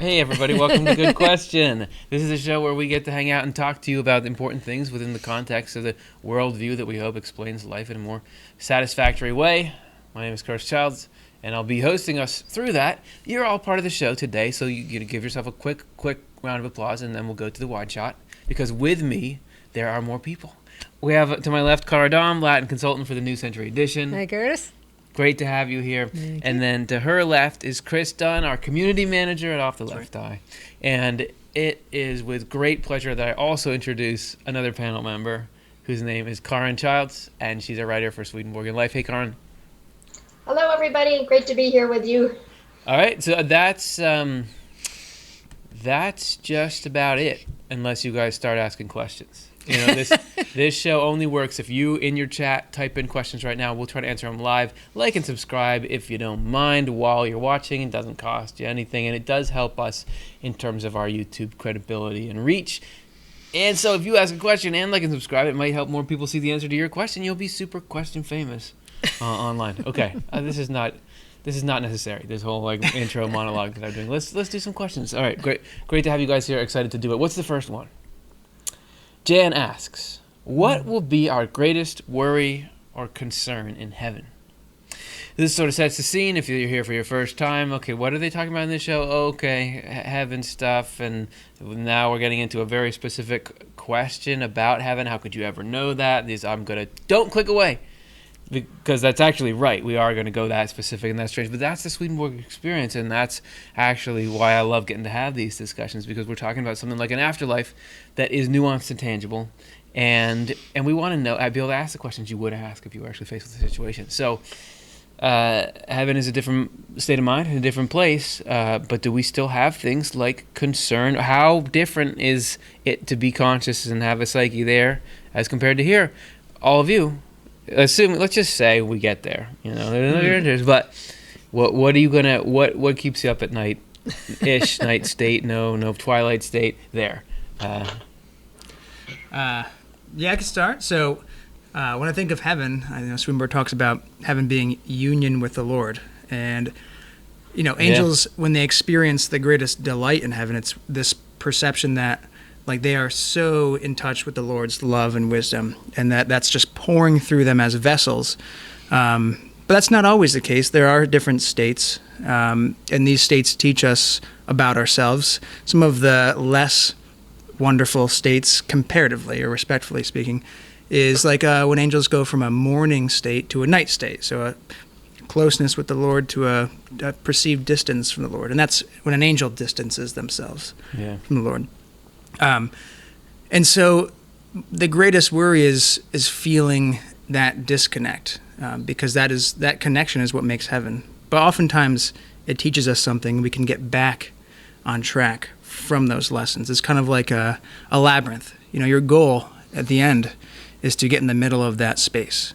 Hey everybody, welcome to Good Question. This is a show where we get to hang out and talk to you about important things within the context of the worldview that we hope explains life in a more satisfactory way. My name is Curtis Childs, and I'll be hosting us through that. You're all part of the show today, so you give yourself a quick round of applause, and then we'll go to the wide shot, because with me, there are more people. We have, to my left, Cara Dom, Latin consultant for the New Century Edition. Hi, Curtis. Great to have you here. And then to her left is Chris Dunn, our community manager at Off the Left Eye. And it is with great pleasure that I also introduce another panel member whose name is Karin Childs, and she's a writer for Swedenborg and Life. Hey, Karin. Hello, everybody. Great to be here with you. All right, so that's just about it, unless you guys start asking questions. You know, this show only works if you, in your chat, type in questions right now. We'll try to answer them live. Like and subscribe if you don't mind while you're watching. It doesn't cost you anything, and it does help us in terms of our YouTube credibility and reach. And so if you ask a question and like and subscribe, it might help more people see the answer to your question. You'll be super question famous online. Okay, this is not necessary, this whole intro monologue that I'm doing. Let's do some questions. All right, great to have you guys here. Excited to do it. What's the first one? Jan asks, what will be our greatest worry or concern in heaven? This sort of sets the scene if you're here for your first time. Okay, what are they talking about in this show? Okay, heaven stuff, and now we're getting into a very specific question about heaven. How could you ever know that? Don't click away, because that's actually right. We are going to go that specific and that strange, but that's the Swedenborg experience, and that's actually why I love getting to have these discussions, because we're talking about something like an afterlife that is nuanced and tangible, and we want to know, be able to ask the questions you would ask if you were actually faced with the situation. So heaven is a different state of mind, in a different place, but do we still have things like concern? How different is it to be conscious and have a psyche there as compared to here? All of you, let's just say we get there, but what are you gonna, what keeps you up at night ish? Night state, no twilight state there. Yeah, I can start. So when I think of heaven, I know Swedenborg talks about heaven being union with the Lord, and angels, when they experience the greatest delight in heaven, it's this perception that they are so in touch with the Lord's love and wisdom, and that's just pouring through them as vessels. But that's not always the case. There are different states, and these states teach us about ourselves. Some of the less wonderful states, comparatively or respectfully speaking, is when angels go from a morning state to a night state. So a closeness with the Lord to a perceived distance from the Lord. And that's when an angel distances themselves from the Lord. And so the greatest worry is feeling that disconnect, because that connection is what makes heaven. But oftentimes it teaches us something. We can get back on track from those lessons. It's kind of like a labyrinth. Your goal at the end is to get in the middle of that space,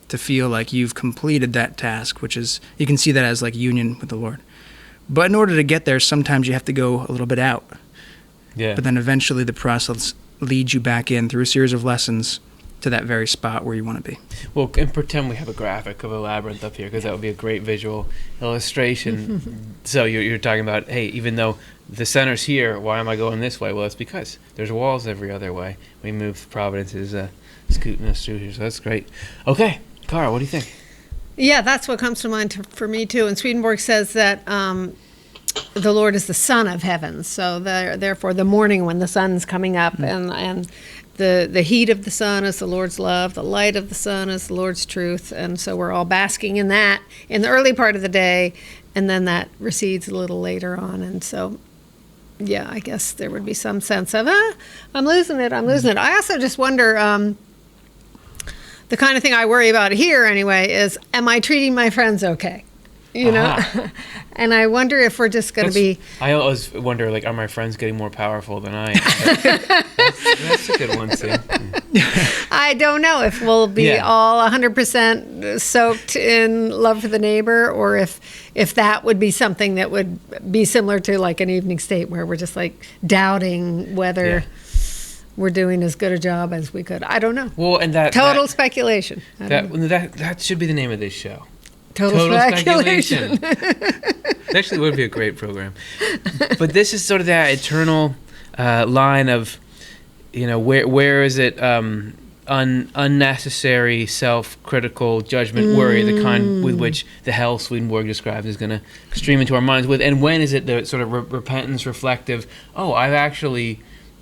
to feel like you've completed that task, which is, you can see that as union with the Lord. But in order to get there, sometimes you have to go a little bit out. Yeah. But then eventually the process leads you back in through a series of lessons to that very spot where you want to be. Well, and pretend we have a graphic of a labyrinth up here, because that would be a great visual illustration. So you're talking about, hey, even though the center's here, why am I going this way? Well, it's because there's walls every other way. We move, Providence is scooting us through here, so that's great. Okay, Cara, what do you think? Yeah, that's what comes to mind for me too. And Swedenborg says that the Lord is the sun of heaven, so therefore the morning when the sun's coming up, and the heat of the sun is the Lord's love, the light of the sun is the Lord's truth, and so we're all basking in that in the early part of the day, and then that recedes a little later on. And so yeah, I guess there would be some sense of I'm losing it. I also just wonder, the kind of thing I worry about here anyway is, am I treating my friends okay? And I wonder if we're just going to be... I always wonder, are my friends getting more powerful than I am? That's a good one, too. I don't know if we'll be all 100% soaked in love for the neighbor, or if that would be something that would be similar to an evening state where we're just doubting whether we're doing as good a job as we could. I don't know. Well, and that... Total speculation. That should be the name of this show. Total speculation. It actually would be a great program. But this is sort of that eternal line of, where is it unnecessary self-critical judgment, worry, the kind with which the hell Swedenborg describes is going to stream into our minds with, and when is it the sort of repentance, reflective, I've actually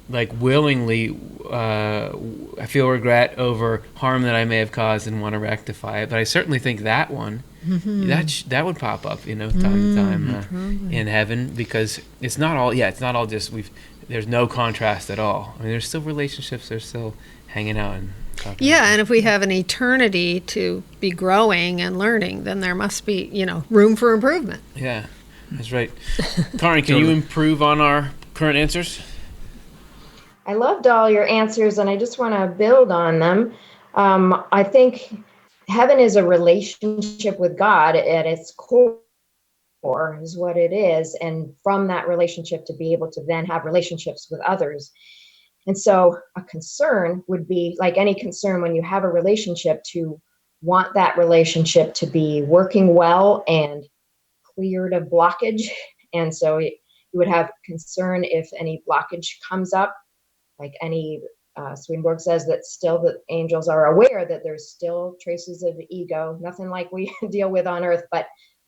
willingly I feel regret over harm that I may have caused and want to rectify it. But I certainly think that one, that would pop up, time to time in heaven, because it's not all just there's no contrast at all. I mean, there's still relationships, they're still hanging out and talking. Yeah, and if we have an eternity to be growing and learning, then there must be, room for improvement. Yeah, that's right. Karin, can you improve on our current answers? I loved all your answers, and I just want to build on them. I think heaven is a relationship with God at its core, is what it is. And from that relationship to be able to then have relationships with others. And so a concern would be, like any concern when you have a relationship, to want that relationship to be working well and cleared of blockage. And so you would have concern if any blockage comes up. Like Swedenborg says that still the angels are aware that there's still traces of ego, nothing like we deal with on earth, but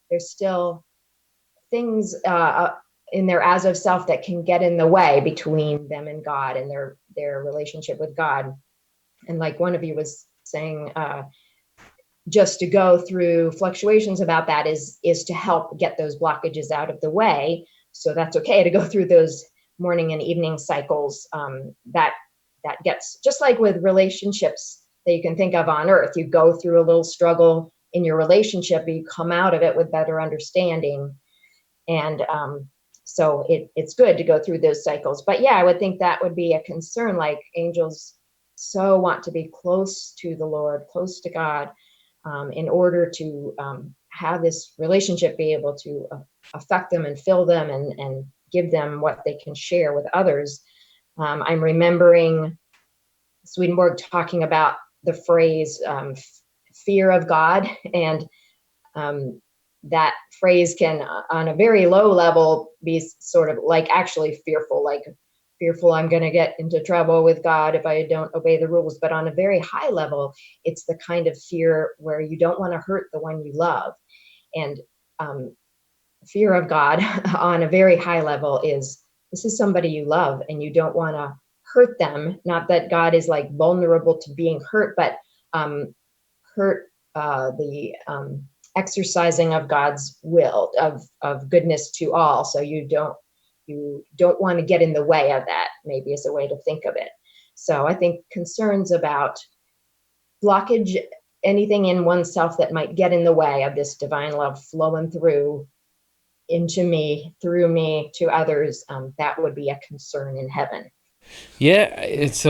there's still things in their as of self that can get in the way between them and God and their relationship with God. And like one of you was saying, just to go through fluctuations about that is to help get those blockages out of the way. So that's okay to go through those morning and evening cycles. That gets, just like with relationships that you can think of on earth, you go through a little struggle in your relationship, but you come out of it with better understanding. And so it's good to go through those cycles. But yeah, I would think that would be a concern. Like angels so want to be close to the Lord, close to God, in order to have this relationship be able to affect them and fill them and give them what they can share with others. I'm remembering Swedenborg talking about the phrase fear of God, and that phrase can, on a very low level, be sort of like actually fearful I'm going to get into trouble with God if I don't obey the rules. But on a very high level, it's the kind of fear where you don't want to hurt the one you love. And fear of God on a very high level is, this is somebody you love and you don't want to hurt them. Not that God is like vulnerable to being hurt, but hurt the exercising of God's will of goodness to all. So you don't want to get in the way of that, maybe is a way to think of it. So I think concerns about blockage, anything in oneself that might get in the way of this divine love flowing through into me, through me to others, that would be a concern in heaven. Yeah, it's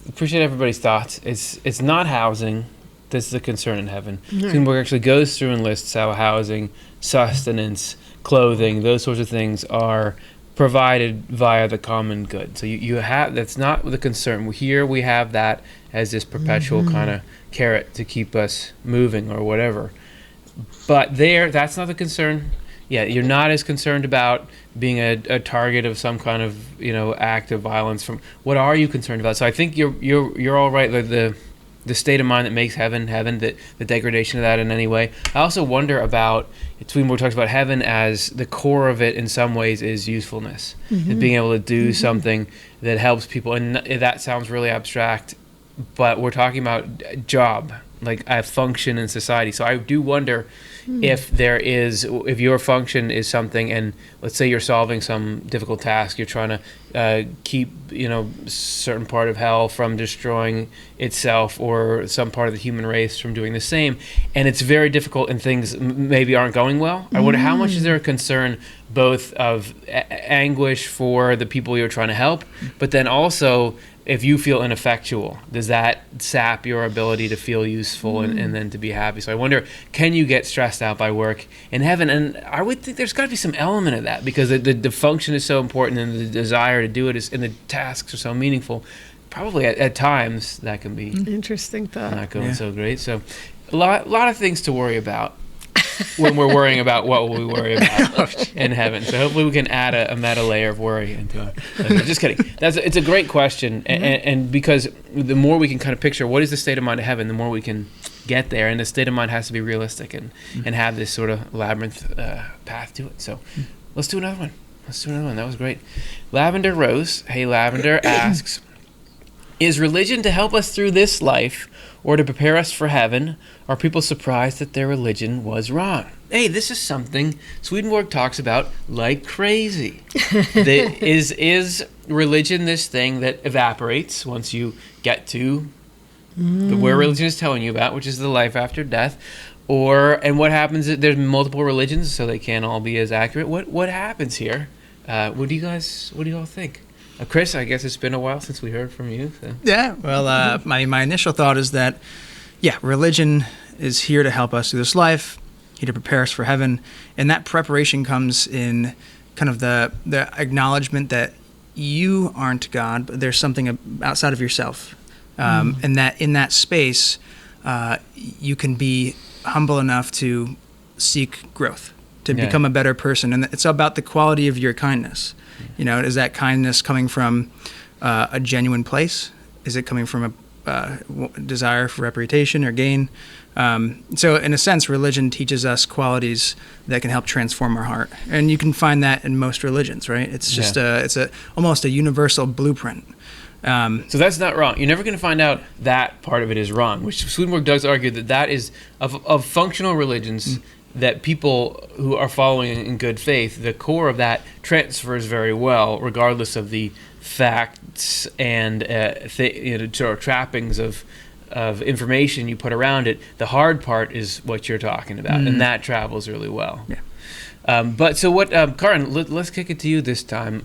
appreciate everybody's thoughts. It's not housing. This is a concern in heaven. Swedenborg actually goes through and lists how housing, sustenance, clothing, those sorts of things are provided via the common good. So you have, that's not the concern. Here we have that as this perpetual kind of carrot to keep us moving or whatever. But that's not the concern. Yeah, you're not as concerned about being a target of some kind of act of violence. From what are you concerned about? So I think you're all right. The state of mind that makes heaven, that the degradation of that in any way. I also wonder about, Swedenborg talks about heaven as the core of it in some ways is usefulness, and being able to do something that helps people. And that sounds really abstract, but we're talking about job, like a function in society. So I do wonder if your function is something, and let's say you're solving some difficult task, you're trying to keep certain part of hell from destroying itself, or some part of the human race from doing the same, and it's very difficult and things maybe aren't going well. I wonder how much is there a concern both of anguish for the people you're trying to help, but then also if you feel ineffectual, does that sap your ability to feel useful and then to be happy? So I wonder, can you get stressed out by work in heaven? And I would think there's got to be some element of that, because the function is so important and the desire to do it is, and the tasks are so meaningful. Probably at times that can be interesting thought. Not going so great. So a lot of things to worry about. when we're worrying about what we worry about in heaven. So hopefully we can add a meta layer of worry into it. Just kidding. It's a great question, and because the more we can kind of picture what is the state of mind of heaven, the more we can get there, and the state of mind has to be realistic and have this sort of labyrinth path to it. So let's do another one. That was great. Lavender Rose, hey Lavender, asks, is religion to help us through this life or to prepare us for heaven? Are people surprised that their religion was wrong? Hey, this is something Swedenborg talks about like crazy. Is religion this thing that evaporates once you get to where religion is telling you about, which is the life after death? And what happens? There's multiple religions, so they can't all be as accurate. What happens here? What do you all think? Chris, I guess it's been a while since we heard from you. So. Yeah, well, my initial thought is that, religion is here to help us through this life, here to prepare us for heaven, and that preparation comes in kind of the acknowledgement that you aren't God, but there's something outside of yourself, and that in that space, you can be humble enough to seek growth, to become a better person, and it's about the quality of your kindness. Is that kindness coming from a genuine place? Is it coming from a desire for reputation or gain? So in a sense, religion teaches us qualities that can help transform our heart. And you can find that in most religions, right? It's just almost a universal blueprint. So that's not wrong. You're never going to find out that part of it is wrong, which Swedenborg does argue that is of functional religions that people who are following in good faith, the core of that transfers very well, regardless of the facts and sort of trappings of information you put around it. The hard part is what you're talking about, and that travels really well. Yeah. But so what, Karin? Let's kick it to you this time.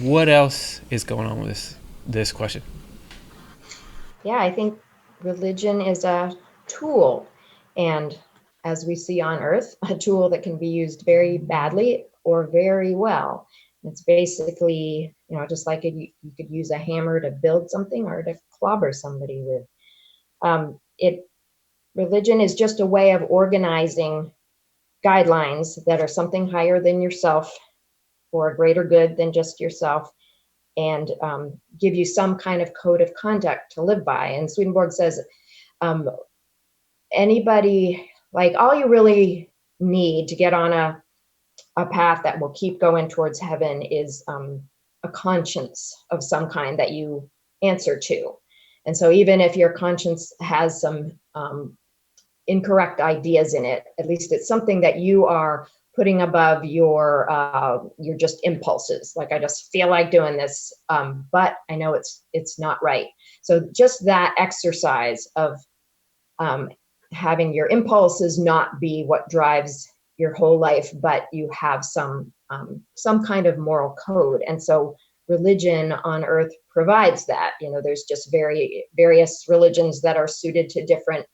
What else is going on with this question? Yeah, I think religion is a tool, and as we see on earth, a tool that can be used very badly or very well. It's basically, just like you could use a hammer to build something or to clobber somebody with. Religion is just a way of organizing guidelines that are something higher than yourself for a greater good than just yourself, and give you some kind of code of conduct to live by. And Swedenborg says, anybody, like all you really need to get on a path that will keep going towards heaven is a conscience of some kind that you answer to. And so even if your conscience has some incorrect ideas in it, at least it's something that you are putting above your just impulses. Like, I just feel like doing this, but I know it's not right. So just that exercise of having your impulses not be what drives your whole life, but you have some kind of moral code. And so religion on earth provides that. There's just various religions that are suited to different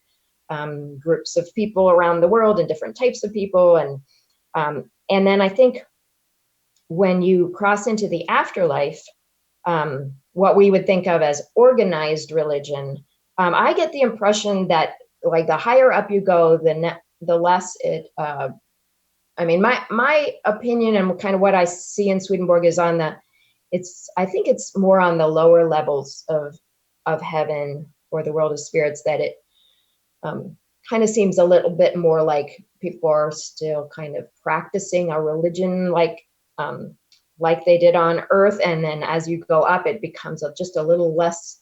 groups of people around the world and different types of people. And then I think when you cross into the afterlife, what we would think of as organized religion, I get the impression that, like, the higher up you go, the less it. My opinion and kind of what I see in Swedenborg is I think it's more on the lower levels of heaven or the world of spirits that it kind of seems a little bit more like people are still kind of practicing a religion like they did on earth. And then as you go up, it becomes just a little less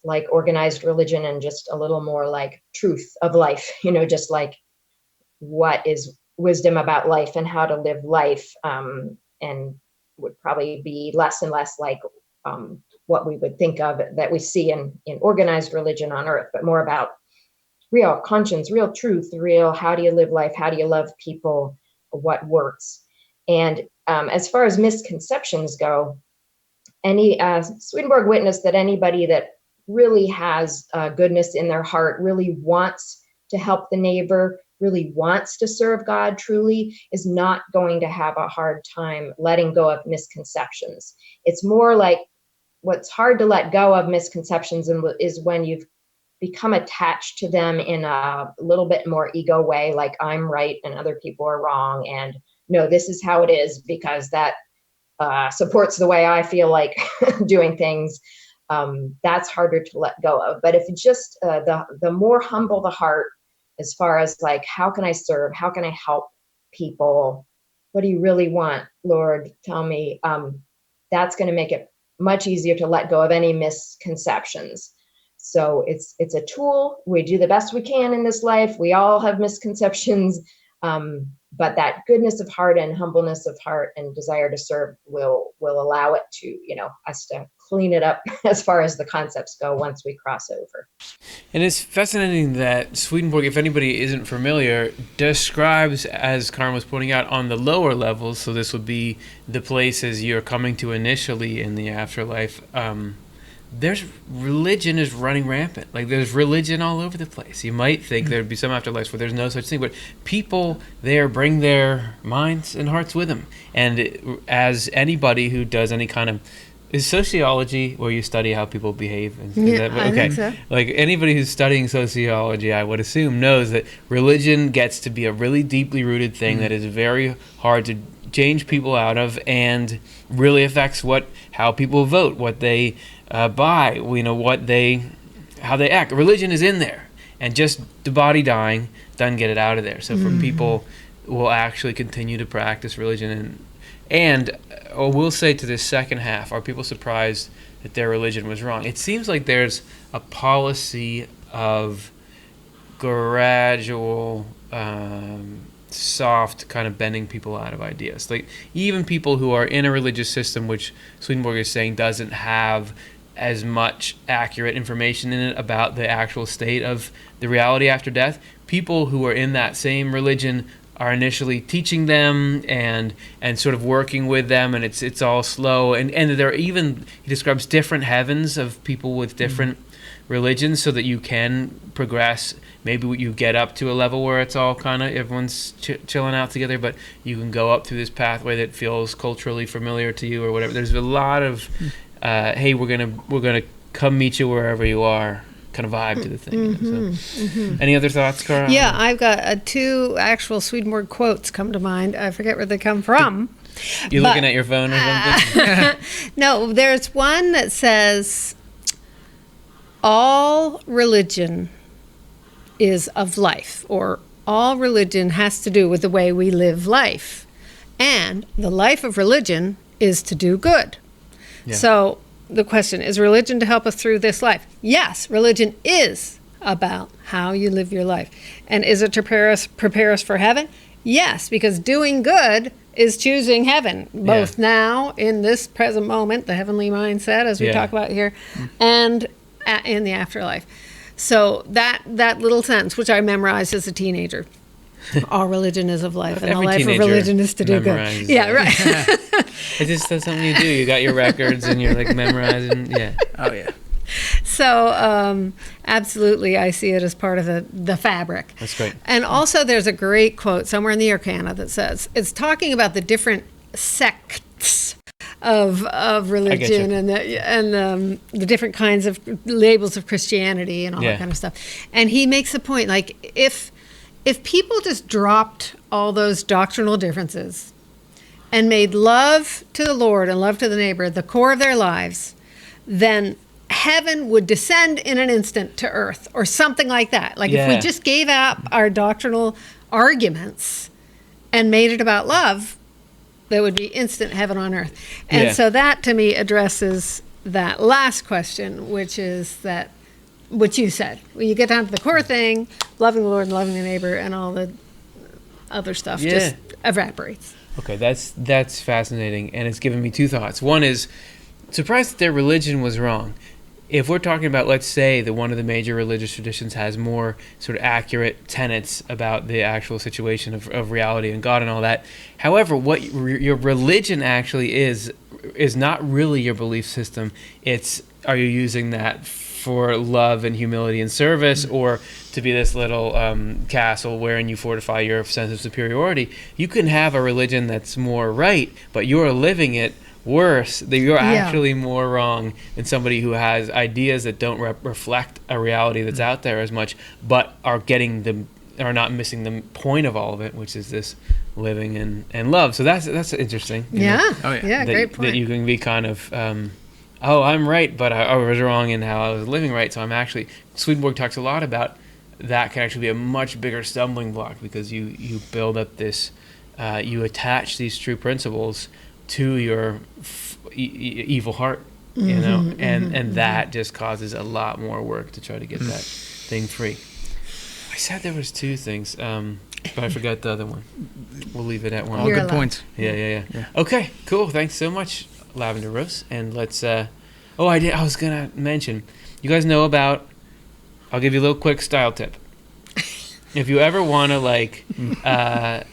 like organized religion and just a little more like truth of life, just like what is wisdom about life and how to live life, and would probably be less and less like what we would think of that we see in organized religion on earth, but more about real conscience, real truth, real how do you live life, how do you love people, what works. And as far as misconceptions go, Swedenborg witnessed that anybody that really has goodness in their heart, really wants to help the neighbor, really wants to serve God truly, is not going to have a hard time letting go of misconceptions. It's more like what's hard to let go of misconceptions is when you've become attached to them in a little bit more ego way, like I'm right and other people are wrong, and no, this is how it is because that supports the way I feel like doing things. That's harder to let go of. But if it's just the more humble the heart, as far as like, how can I serve? How can I help people? What do you really want, Lord? Tell me. That's going to make it much easier to let go of any misconceptions. So it's a tool. We do the best we can in this life. We all have misconceptions. But that goodness of heart and humbleness of heart and desire to serve will allow it to, us to clean it up as far as the concepts go once we cross over. And it's fascinating that Swedenborg, if anybody isn't familiar, describes, as Karen was pointing out, on the lower levels, so this would be the places you're coming to initially in the afterlife, there's religion is running rampant. Like there's religion all over the place. You might think there'd be some afterlives where there's no such thing, but people there bring their minds and hearts with them. And as anybody who does any kind of is sociology where you study how people behave? I think so. Like anybody who's studying sociology, I would assume, knows that religion gets to be a really deeply rooted thing that is very hard to change people out of, and really affects how people vote, what they buy, how they act. Religion is in there, and just the body dying doesn't get it out of there. So for people who will actually continue to practice religion, and we'll say to this second half, are people surprised that their religion was wrong? It seems like there's a policy of gradual, soft kind of bending people out of ideas. Like even people who are in a religious system, which Swedenborg is saying doesn't have as much accurate information in it about the actual state of the reality after death, people who are in that same religion are initially teaching them and sort of working with them, and it's all slow, and there are even, he describes different heavens of people with different religions, so that you can progress. Maybe you get up to a level where it's all kind of everyone's chilling out together, but you can go up through this pathway that feels culturally familiar to you or whatever. There's a lot of hey, we're gonna come meet you wherever you are kind of vibe to the thing. Any other thoughts, Cara? Yeah, I've got two actual Swedenborg quotes come to mind. I forget where they come from. You looking at your phone or something? No, there's one that says, all religion is of life, or all religion has to do with the way we live life. And the life of religion is to do good. Yeah. So the question, is religion to help us through this life? Yes, religion is about how you live your life. And is it to prepare us for heaven? Yes, because doing good is choosing heaven, both now, in this present moment, the heavenly mindset, as we talk about here, and in the afterlife. So that little sentence, which I memorized as a teenager, all religion is of life, and the life of religion is to do good. Yeah, right. It's just something you do. You got your records, and you're like memorizing. Yeah. Oh, yeah. So absolutely, I see it as part of the fabric. That's great. And also there's a great quote somewhere in the Arcana that says, it's talking about the different sects of religion and the different kinds of labels of Christianity and all that kind of stuff. And he makes a point, like, if people just dropped all those doctrinal differences and made love to the Lord and love to the neighbor the core of their lives, then heaven would descend in an instant to earth, or something like that. Like if we just gave up our doctrinal arguments and made it about love, there would be instant heaven on earth. And so that, to me, addresses that last question, which is that what you said. When you get down to the core thing, loving the Lord and loving the neighbor, and all the other stuff just evaporates. Okay, that's fascinating, and it's given me two thoughts. One is, surprised that their religion was wrong. If we're talking about, let's say, that one of the major religious traditions has more sort of accurate tenets about the actual situation of reality and God and all that. However, what your religion actually is not really your belief system. It's, are you using that for love and humility and service, or to be this little castle wherein you fortify your sense of superiority? You can have a religion that's more right, but you're living it worse. That you're Yeah. actually more wrong than somebody who has ideas that don't reflect a reality that's out there as much, but are not missing the point of all of it, which is this living and love. So that's interesting. you know, Yeah. Oh, yeah. Yeah. that, Great point. that you can be kind of, oh, I'm right, but I was wrong in how I was living right. So I'm actually, Swedenborg talks a lot about that can actually be a much bigger stumbling block, because you build up this, you attach these true principles to your evil heart, you know, and that just causes a lot more work to try to get that thing free. I said there was two things, but I forgot the other one. We'll leave it at one. All You're good allowed. points. Yeah. Yeah. Okay, cool. Thanks so much, Lavender Rose. And let's. I was gonna mention. You guys know about. I'll give you a little quick style tip. If you ever want to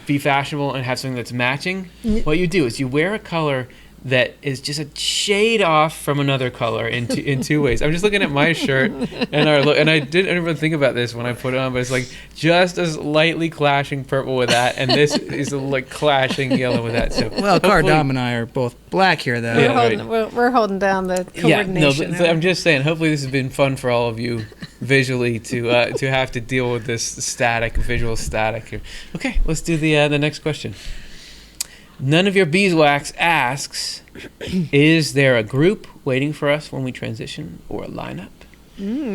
be fashionable and have something that's matching, what you do is you wear a color that is just a shade off from another color in two ways. I'm just looking at my shirt and I didn't even think about this when I put it on, but it's like just as lightly clashing purple with that, and this is like clashing yellow with that. So Well, Cardam and I are both black here, though. Yeah. We're holding down the coordination. but I'm just saying. Hopefully, this has been fun for all of you visually to have to deal with this visual static here. Okay, let's do the next question. None of your beeswax asks, is there a group waiting for us when we transition, or a lineup?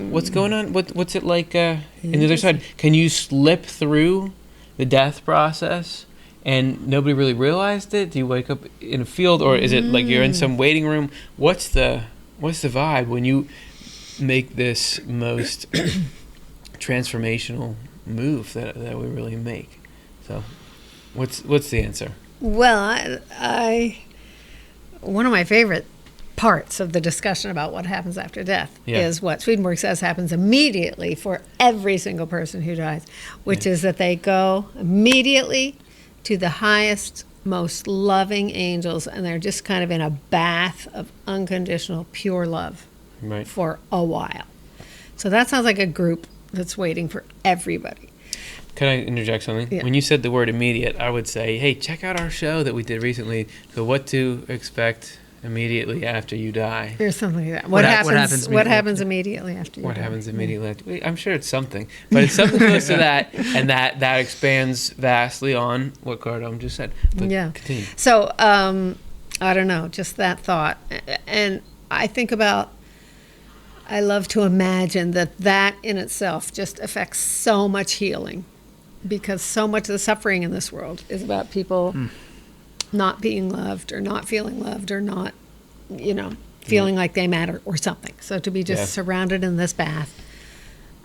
What's going on? What's it like in the other side? Can you slip through the death process and nobody really realized it? Do you wake up in a field, or is it like you're in some waiting room? What's the vibe when you make this most transformational move that we really make? So, what's the answer? Well, I one of my favorite parts of the discussion about what happens after death is what Swedenborg says happens immediately for every single person who dies, which is that they go immediately to the highest, most loving angels, and they're just kind of in a bath of unconditional, pure love for a while. So that sounds like a group that's waiting for everybody. Can I interject something? Yeah. When you said the word immediate, I would say, hey, check out our show that we did recently. So what to expect immediately after you die. Or something like that. What What happens happens immediately after you What die? happens immediately after? I'm sure it's something. But it's something close to that, and that expands vastly on what Cardam just said. But continue. So, I don't know, just that thought. And I think about, I love to imagine that in itself just affects so much healing, because so much of the suffering in this world is about people not being loved, or not feeling loved, or not, feeling like they matter or something. So to be just surrounded in this bath,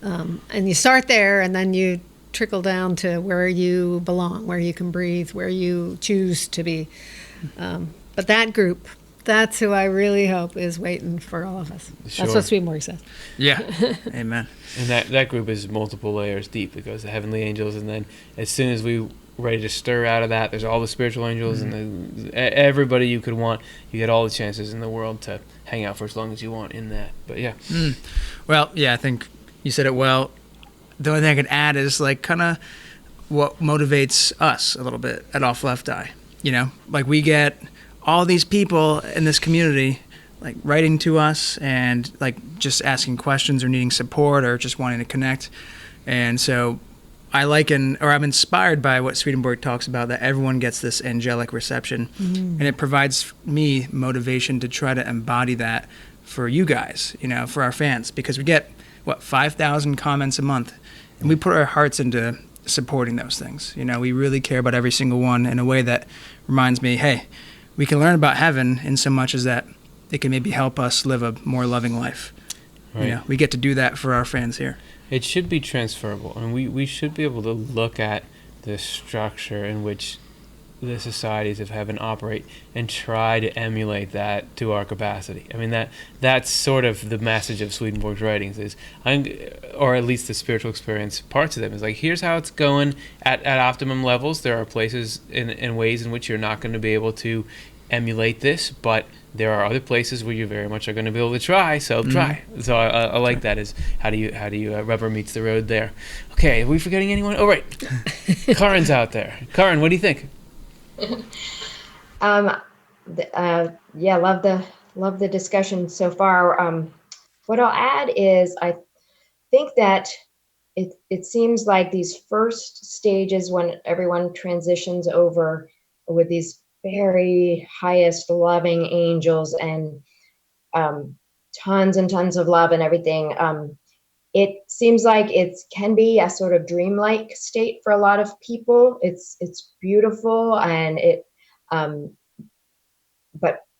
and you start there, and then you trickle down to where you belong, where you can breathe, where you choose to be. But that group, that's who I really hope is waiting for all of us. Sure. That's what Swedenborg says. Yeah. Amen. And that group is multiple layers deep. It goes to heavenly angels, and then as soon as we ready to stir out of that, there's all the spiritual angels and everybody you could want. You get all the chances in the world to hang out for as long as you want in that. But Well, yeah, I think you said it well. The only thing I could add is like kind of what motivates us a little bit at Off Left Eye. Like we get all these people in this community like writing to us and like just asking questions or needing support or just wanting to connect. And so I'm inspired by what Swedenborg talks about, that everyone gets this angelic reception, and it provides me motivation to try to embody that for you guys, for our fans, because we get 5,000 comments a month, and we put our hearts into supporting those things. We really care about every single one in a way that reminds me, hey, we can learn about heaven in so much as that it can maybe help us live a more loving life. Right. We get to do that for our fans here. it should be transferable, and we should be able to look at the structure in which the societies of heaven operate and try to emulate that to our capacity. I mean, that's sort of the message of Swedenborg's writings or at least the spiritual experience parts of them is like, here's how it's going at optimum levels. There are places and ways in which you're not going to be able to emulate this, but there are other places where you very much are going to be able to try, so try. So I like that, is how do you rubber meets the road there. Okay, are we forgetting anyone? Oh, right. Karen's out there. Karen, what do you think? Yeah, love the discussion so far. What I'll add is I think that it seems like these first stages when everyone transitions over with these very highest loving angels and tons and tons of love and everything. It seems like it can be a sort of dreamlike state for a lot of people. It's beautiful, and um,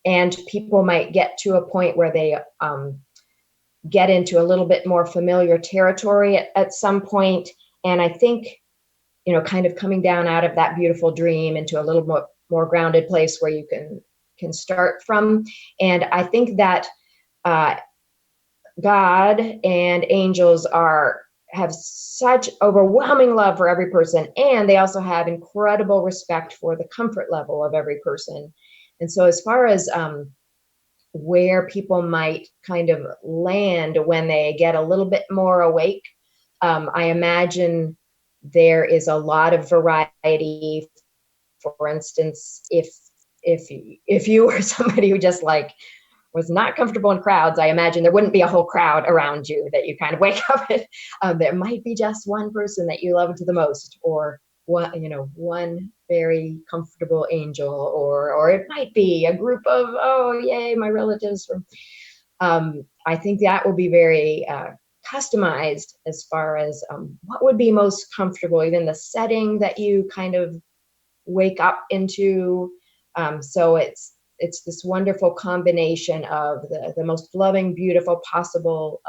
and people might get to a point where they get into a little bit more familiar territory at some point. And I think, kind of coming down out of that beautiful dream into a little more grounded place where you can start from. And I think that God and angels have such overwhelming love for every person, and they also have incredible respect for the comfort level of every person. And so as far as where people might kind of land when they get a little bit more awake, I imagine there is a lot of variety. For instance, if you were somebody who just was not comfortable in crowds, I imagine there wouldn't be a whole crowd around you that you kind of wake up at. There might be just one person that you loved the most, or one very comfortable angel, or it might be a group of, oh yay, my relatives from. I think that will be very customized as far as what would be most comfortable, even the setting that you kind of wake up into. So it's this wonderful combination of the most loving, beautiful possible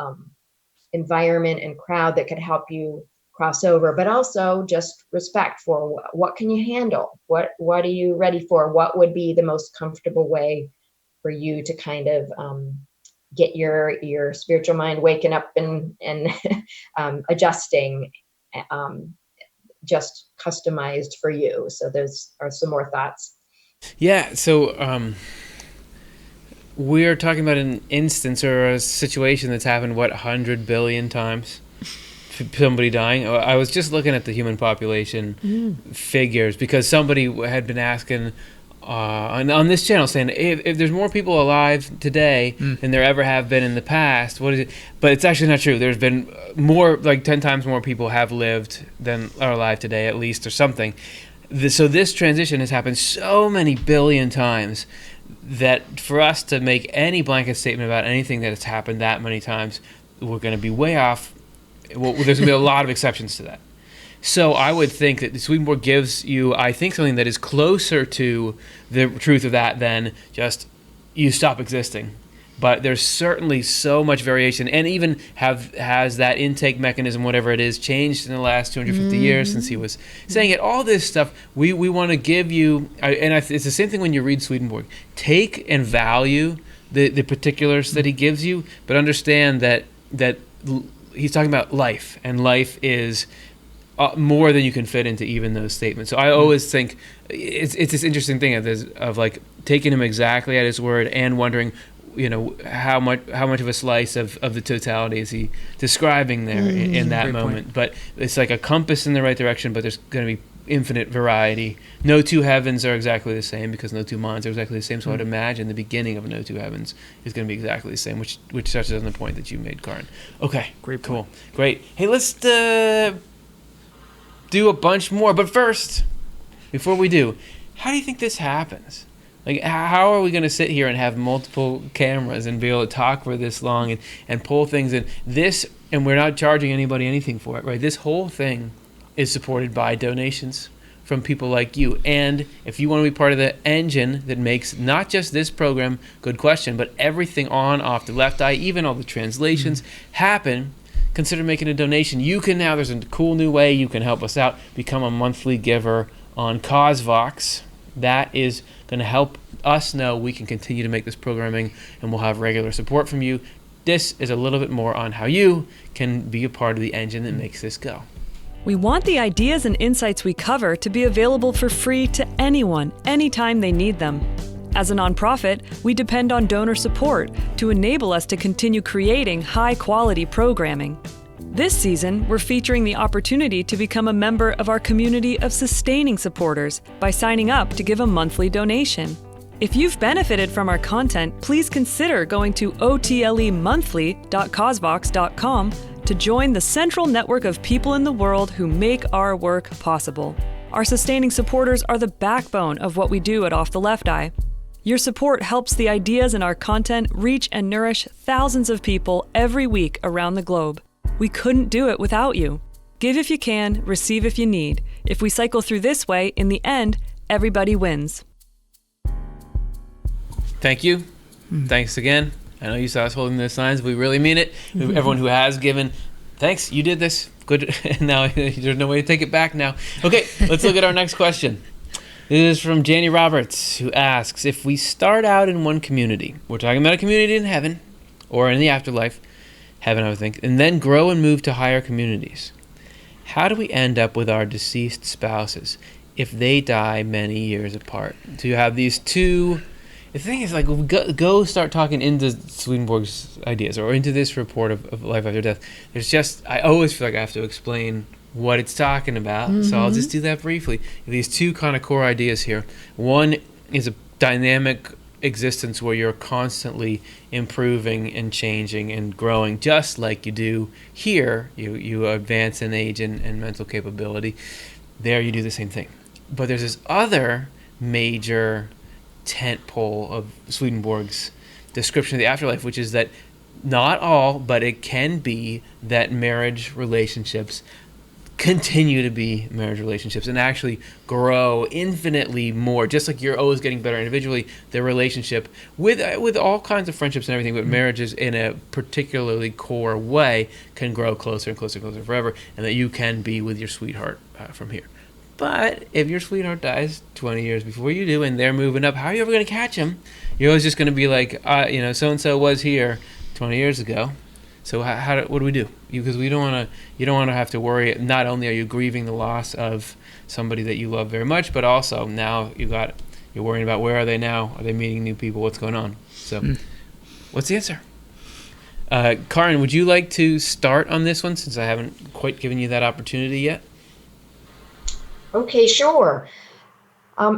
environment and crowd that could help you cross over, but also just respect for what can you handle? What are you ready for? What would be the most comfortable way for you to kind of get your spiritual mind waking up and adjusting, just customized for you. So those are some more thoughts. Yeah, so we're talking about an instance or a situation that's happened, 100 billion times? Somebody dying. I was just looking at the human population figures, because somebody had been asking on this channel saying if there's more people alive today than there ever have been in the past, what is it? But it's actually not true. There's been more, like 10 times more people have lived than are alive today, at least, or something. So this transition has happened so many billion times that for us to make any blanket statement about anything that has happened that many times, we're going to be way off. Well, there's going to be a lot of exceptions to that. So I would think that Swedenborg gives you, I think, something that is closer to the truth of that than just you stop existing. But there's certainly so much variation, and even has that intake mechanism, whatever it is, changed in the last 250 years since he was saying it. All this stuff, we want to give you, it's the same thing when you read Swedenborg. Take and value the particulars that he gives you, but understand that he's talking about life, and life is more than you can fit into even those statements. So I always think it's this interesting thing of like taking him exactly at his word and wondering, how much of a slice of the totality is he describing there in that moment. Point. But it's like a compass in the right direction, but there's going to be infinite variety. No two heavens are exactly the same, because no two minds are exactly the same. So I'd imagine the beginning of no two heavens is going to be exactly the same, which touches on the point that you made, Karin. Okay, great, cool, great. Hey, let's do a bunch more. But first, before we do, how do you think this happens? Like, how are we going to sit here and have multiple cameras and be able to talk for this long and pull things in? And we're not charging anybody anything for it, right? This whole thing is supported by donations from people like you. And if you want to be part of the engine that makes not just this program, Good Question, but everything on, off the left eye, even all the translations happen, consider making a donation. You can now, there's a cool new way you can help us out, become a monthly giver on CauseVox. That is going to help us know we can continue to make this programming, and we'll have regular support from you. This is a little bit more on how you can be a part of the engine that makes this go. We want the ideas and insights we cover to be available for free to anyone, anytime they need them. As a nonprofit, we depend on donor support to enable us to continue creating high-quality programming. This season, we're featuring the opportunity to become a member of our community of sustaining supporters by signing up to give a monthly donation. If you've benefited from our content, please consider going to otlemonthly.cosvox.com to join the central network of people in the world who make our work possible. Our sustaining supporters are the backbone of what we do at Off the Left Eye. Your support helps the ideas in our content reach and nourish thousands of people every week around the globe. We couldn't do it without you. Give if you can, receive if you need. If we cycle through this way, in the end, everybody wins. Thank you. Thanks again. I know you saw us holding the signs. We really mean it. Everyone who has given, thanks. You did this. Good. Now there's no way to take it back now. Okay, let's look at our next question. This is from Janie Roberts, who asks, if we start out in one community, we're talking about a community in heaven or in the afterlife, heaven I would think, and then grow and move to higher communities, how do we end up with our deceased spouses if they die many years apart? Do you have these two? The thing is, like, go start talking into Swedenborg's ideas or into this report of life after death. There's just, I always feel like I have to explain what it's talking about, so I'll just do that briefly. These two kind of core ideas here. One is a dynamic existence where you're constantly improving and changing and growing, just like you do here. You advance in age and mental capability. There you do the same thing. But there's this other major tent pole of Swedenborg's description of the afterlife, which is that not all, but it can be that marriage relationships continue to be marriage relationships and actually grow infinitely more. Just like you're always getting better individually, the relationship with all kinds of friendships and everything, but marriages in a particularly core way can grow closer and closer and closer forever, and that you can be with your sweetheart from here. But if your sweetheart dies 20 years before you do and they're moving up, how are you ever going to catch them? You're always just going to be like, so-and-so was here 20 years ago. So what do we do? Because you don't want to have to worry. Not only are you grieving the loss of somebody that you love very much, but also now you're worrying about where are they now? Are they meeting new people? What's going on? So what's the answer? Karin, would you like to start on this one since I haven't quite given you that opportunity yet? Okay, sure.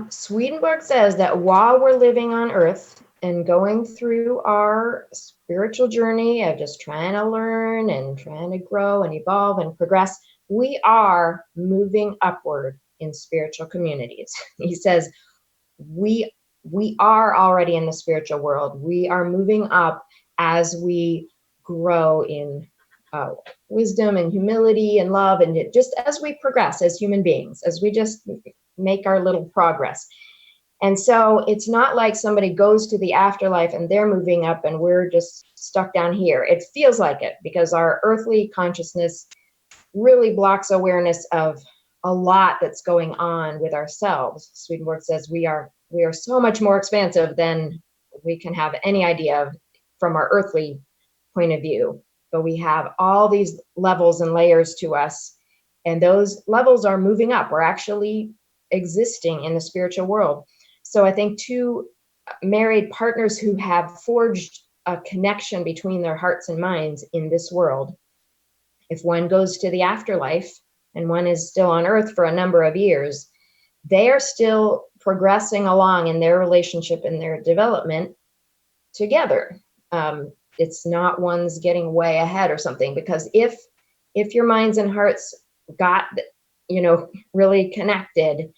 Swedenborg says that while we're living on Earth and going through our spiritual journey of just trying to learn and trying to grow and evolve and progress, we are moving upward in spiritual communities. He says we are already in the spiritual world. We are moving up as we grow in wisdom and humility and love, and just as we progress as human beings, as we just make our little progress. And so it's not like somebody goes to the afterlife and they're moving up and we're just stuck down here. It feels like it because our earthly consciousness really blocks awareness of a lot that's going on with ourselves. Swedenborg says we are so much more expansive than we can have any idea of from our earthly point of view. But we have all these levels and layers to us, and those levels are moving up. We're actually existing in the spiritual world. So I think two married partners who have forged a connection between their hearts and minds in this world, if one goes to the afterlife and one is still on Earth for a number of years, they are still progressing along in their relationship and their development together. It's not one's getting way ahead or something, because if your minds and hearts got, really connected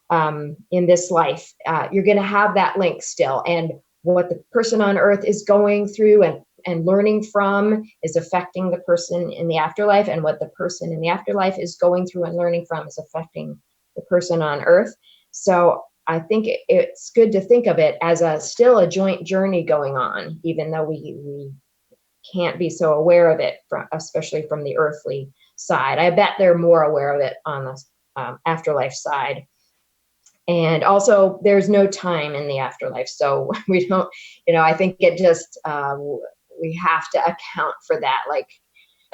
in this life, you're going to have that link still. And what the person on Earth is going through and learning from is affecting the person in the afterlife. And what the person in the afterlife is going through and learning from is affecting the person on Earth. So I think it's good to think of it as still a joint journey going on, even though we can't be so aware of it, especially from the earthly side. I bet they're more aware of it on the afterlife side. And also, there's no time in the afterlife, so we don't, I think it just, we have to account for that. Like,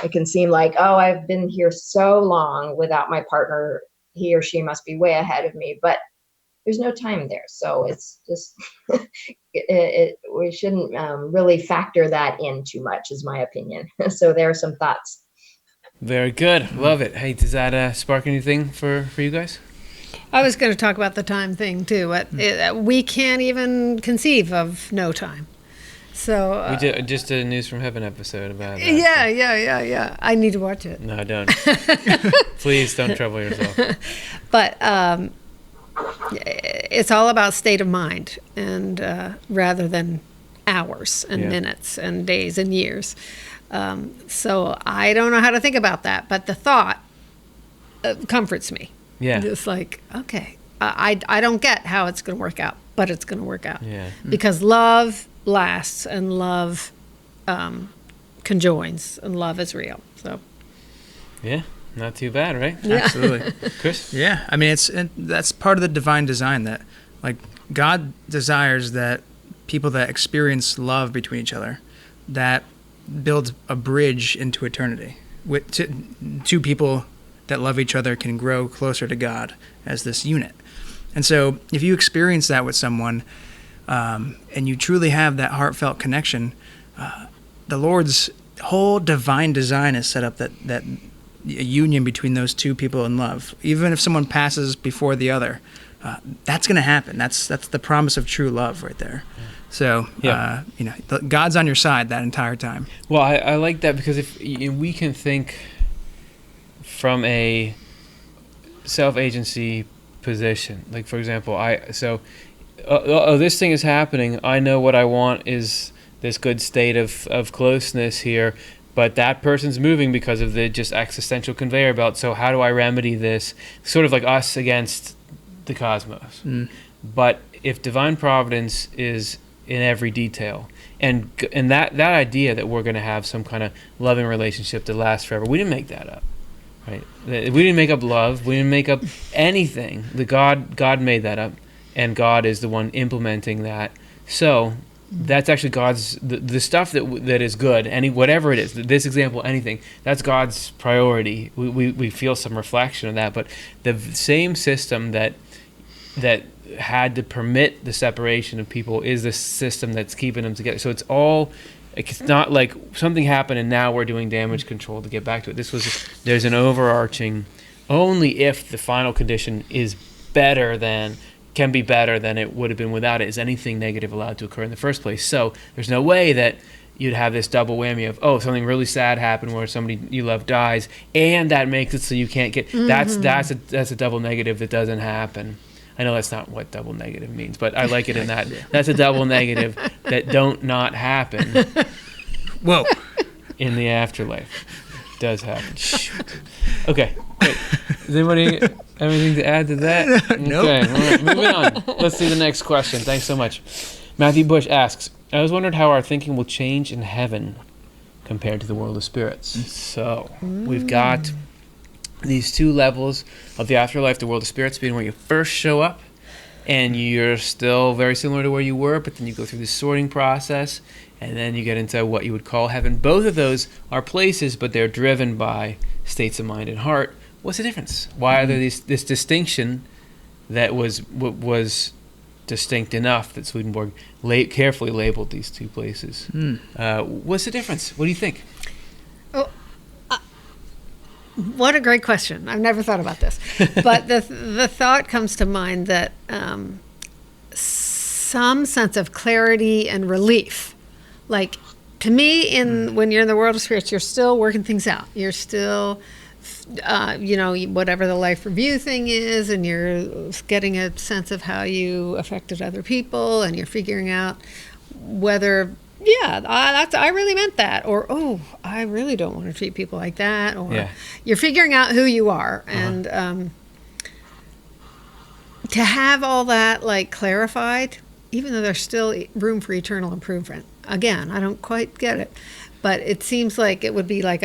it can seem like, oh, I've been here so long without my partner, he or she must be way ahead of me, but there's no time there. So it's just, we shouldn't really factor that in too much, is my opinion. So there are some thoughts. Very good. Love it. Hey, does that spark anything for you guys? I was going to talk about the time thing too. We can't even conceive of no time. So We just did a News from Heaven episode about that. yeah. I need to watch it. No, don't. Please don't trouble yourself. But it's all about state of mind, and rather than hours and minutes and days and years. So I don't know how to think about that, but the thought comforts me. Yeah. It's like, okay, I don't get how it's going to work out, but it's going to work out. Yeah. Because love lasts, and love conjoins, and love is real. So Yeah. Not too bad, right? Yeah. Absolutely. Chris? Yeah, I mean, that's part of the divine design, that like God desires that people that experience love between each other, that builds a bridge into eternity. Two people that love each other can grow closer to God as this unit. And so if you experience that with someone, and you truly have that heartfelt connection, the Lord's whole divine design is set up that a union between those two people in love. Even if someone passes before the other, that's going to happen. That's the promise of true love right there. So, God's on your side that entire time. Well, I like that, because if we can think from a self-agency position, like for example, this thing is happening. I know what I want is this good state of closeness here, but that person's moving because of the just existential conveyor belt. So how do I remedy this? Sort of like us against the cosmos. But if divine providence is in every detail, and that idea that we're going to have some kind of loving relationship that lasts forever, we didn't make that up, right? We didn't make up love. We didn't make up anything. God made that up, and God is the one implementing that. So that's actually God's the stuff that is good. Whatever it is, this example, anything, that's God's priority. We feel some reflection of that, but the same system that had to permit the separation of people is the system that's keeping them together. So it's not like something happened and now we're doing damage control to get back to it. There's an overarching, only if the final condition can be better than it would have been without it, is anything negative allowed to occur in the first place. So there's no way that you'd have this double whammy of, something really sad happened where somebody you love dies, and that makes it so you can't get, that's a double negative that doesn't happen. I know that's not what double negative means, but I like it in that. That's a double negative that don't not happen. Whoa. In the afterlife. It does happen. Shoot. Okay. Wait. Does anybody have anything to add to that? Nope. Okay. All right, moving on. Let's see the next question. Thanks so much. Matthew Bush asks, I was wondering how our thinking will change in heaven compared to the world of spirits. So we've got these two levels of the afterlife, the world of spirits being where you first show up and you're still very similar to where you were, but then you go through this sorting process and then you get into what you would call heaven. Both of those are places, but they're driven by states of mind and heart. What's the difference? Why are there this distinction that was distinct enough that Swedenborg carefully labeled these two places? What's the difference? What do you think? What a great question. I've never thought about this. But the thought comes to mind that some sense of clarity and relief. Like, to me, when you're in the world of spirits, you're still working things out. You're still, whatever the life review thing is, and you're getting a sense of how you affected other people, and you're figuring out whether... I really meant that, or I really don't want to treat people like that, or you're figuring out who you are, and to have all that clarified, even though there's still room for eternal improvement. Again, I don't quite get it, but it seems like it would be like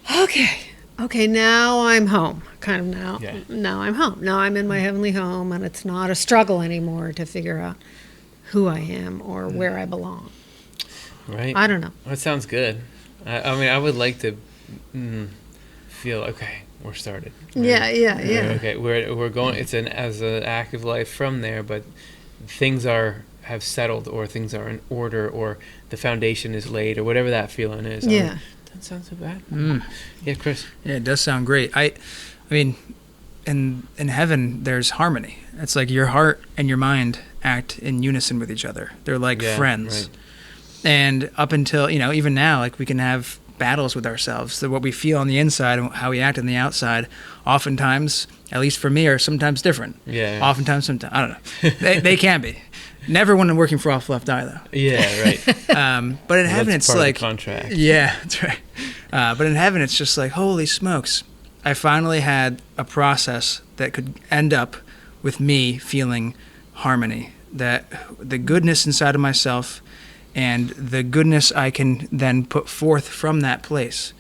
okay, now I'm home, kind of now. Yeah. Now I'm home. Now I'm in my heavenly home, and it's not a struggle anymore to figure out who I am or where I belong. Right. I don't know. That sounds good. I mean, I would like to feel we're started. Right? Yeah. Okay, we're going. It's as an active life from there, but things have settled, or things are in order, or the foundation is laid, or whatever that feeling is. Yeah. That sounds so bad. Yeah, Chris. Yeah, it does sound great. I mean, in heaven there's harmony. It's like your heart and your mind act in unison with each other. They're like friends. Right. And up until, even now, like we can have battles with ourselves. So what we feel on the inside and how we act on the outside, oftentimes, at least for me, are sometimes different. Yeah. Oftentimes, sometimes, I don't know. They can be. Never when I'm working for Off Left Eye, though. Yeah, right. But in heaven, That's it's part like of the contract. Yeah, that's right. But in heaven, it's just like, holy smokes! I finally had a process that could end up with me feeling harmony. That the goodness inside of myself and the goodness I can then put forth from that place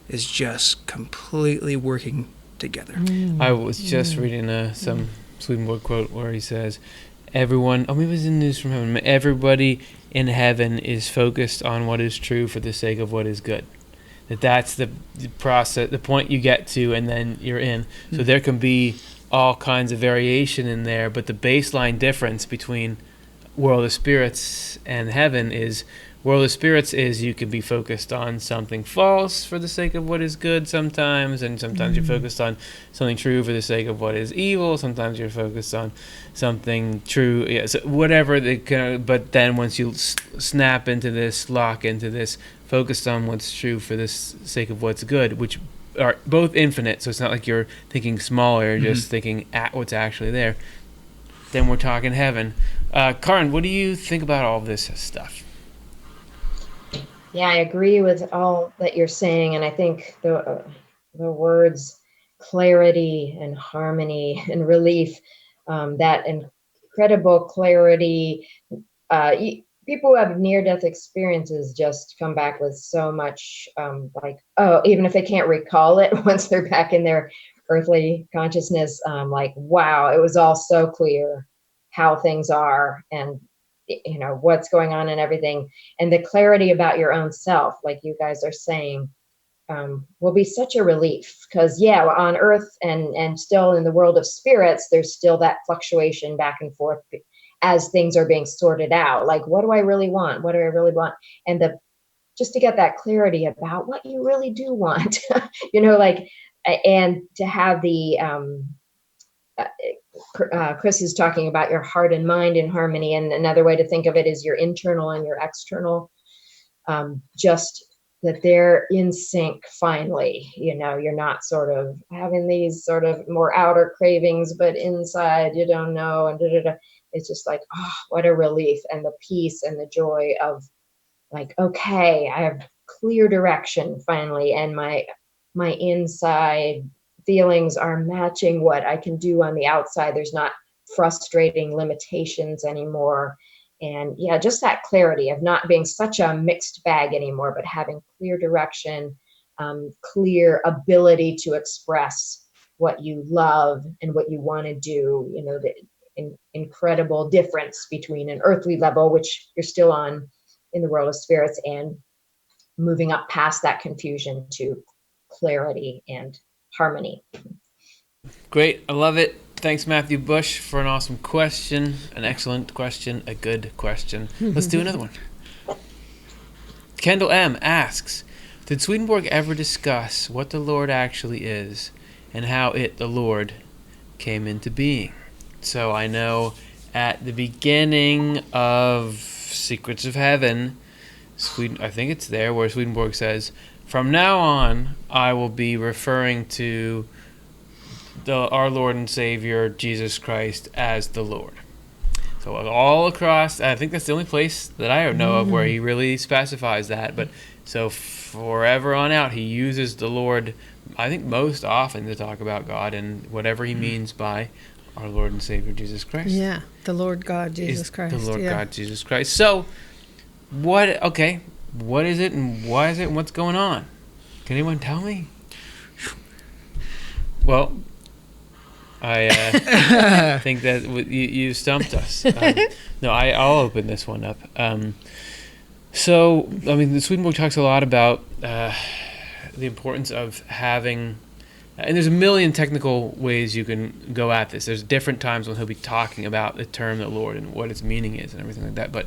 is just completely working together. I was just reading some Swedenborg quote where he says, everyone, maybe it was in News from Heaven, everybody in heaven is focused on what is true for the sake of what is good. That's the process, the point you get to, and then you're in. So there can be all kinds of variation in there, but the baseline difference between world of spirits and heaven is world of spirits is you can be focused on something false for the sake of what is good sometimes, and sometimes you're focused on something true for the sake of what is evil. Sometimes you're focused on something true, so whatever but then once you snap into this, lock into this, focused on what's true for the sake of what's good, which are both infinite, so it's not like you're thinking smaller, you're just thinking at what's actually there, then we're talking heaven. Karin, what do you think about all this stuff? Yeah, I agree with all that you're saying, and I think the words clarity and harmony and relief, that incredible clarity. People who have near-death experiences just come back with so much, even if they can't recall it once they're back in their earthly consciousness, like, wow, it was all so clear how things are and what's going on and everything, and the clarity about your own self, like you guys are saying, will be such a relief, because on earth and still in the world of spirits, there's still that fluctuation back and forth as things are being sorted out, like, what do I really want, and just to get that clarity about what you really do want, and to have the Chris is talking about your heart and mind in harmony, and another way to think of it is your internal and your external, just that they're in sync finally. You're not sort of having these sort of more outer cravings, but inside you don't know, and it's just like, oh, what a relief, and the peace and the joy of like, okay, I have clear direction finally, and my inside feelings are matching what I can do on the outside. There's not frustrating limitations anymore. And just that clarity of not being such a mixed bag anymore, but having clear direction, clear ability to express what you love and what you want to do. The incredible difference between an earthly level, which you're still on in the world of spirits, and moving up past that confusion to clarity and harmony. Great. I love it. Thanks, Matthew Bush, for an awesome question, an excellent question, a good question. Let's do another one. Kendall M. asks, did Swedenborg ever discuss what the Lord actually is and how the Lord, came into being? So I know at the beginning of Secrets of Heaven, I think it's there where Swedenborg says, from now on, I will be referring to our Lord and Savior, Jesus Christ, as the Lord. So all across, I think that's the only place that I know of where he really specifies that. But so forever on out, he uses the Lord, I think, most often to talk about God and whatever he means by our Lord and Savior, Jesus Christ. Yeah, the Lord God, Jesus Christ. The Lord God, Jesus Christ. So, what is it and why is it and what's going on? Can anyone tell me? Well, I think that you stumped us. I'll open this one up. The Swedenborg talks a lot about the importance of having, and there's a million technical ways you can go at this. There's different times when he'll be talking about the term the Lord and what its meaning is and everything like that. But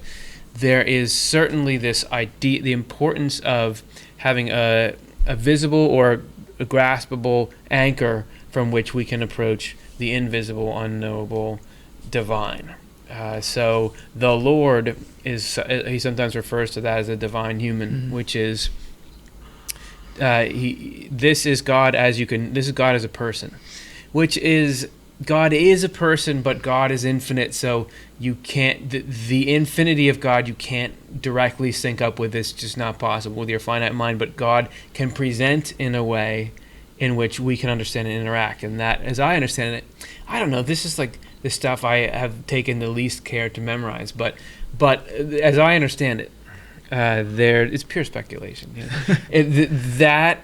there is certainly this idea, the importance of having a visible or a graspable anchor from which we can approach the invisible, unknowable, divine. So the Lord is, he sometimes refers to that as a divine human, which is, this is God as a person, which is, God is a person, but God is infinite, so you can't, the infinity of God you can't directly sync up with. It's just not possible with your finite mind, but God can present in a way in which we can understand and interact. And that, as I understand it, I don't know, this is like the stuff I have taken the least care to memorize, but as I understand it, it's pure speculation. You know? That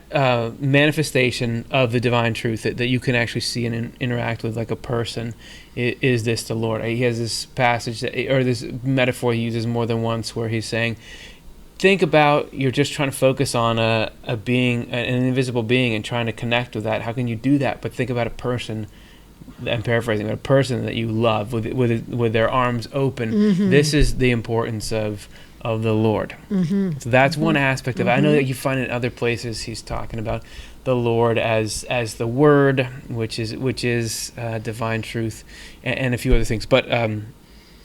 manifestation of the divine truth that you can actually see and interact with like a person is this the Lord. He has this passage or this metaphor he uses more than once where he's saying, think about, you're just trying to focus on a being, an invisible being, and trying to connect with that. How can you do that? But think about a person. I'm paraphrasing, but a person that you love with their arms open. This is the importance of the Lord. So that's one aspect of it. I know that you find in other places he's talking about the Lord as the Word, which is divine truth, and a few other things. But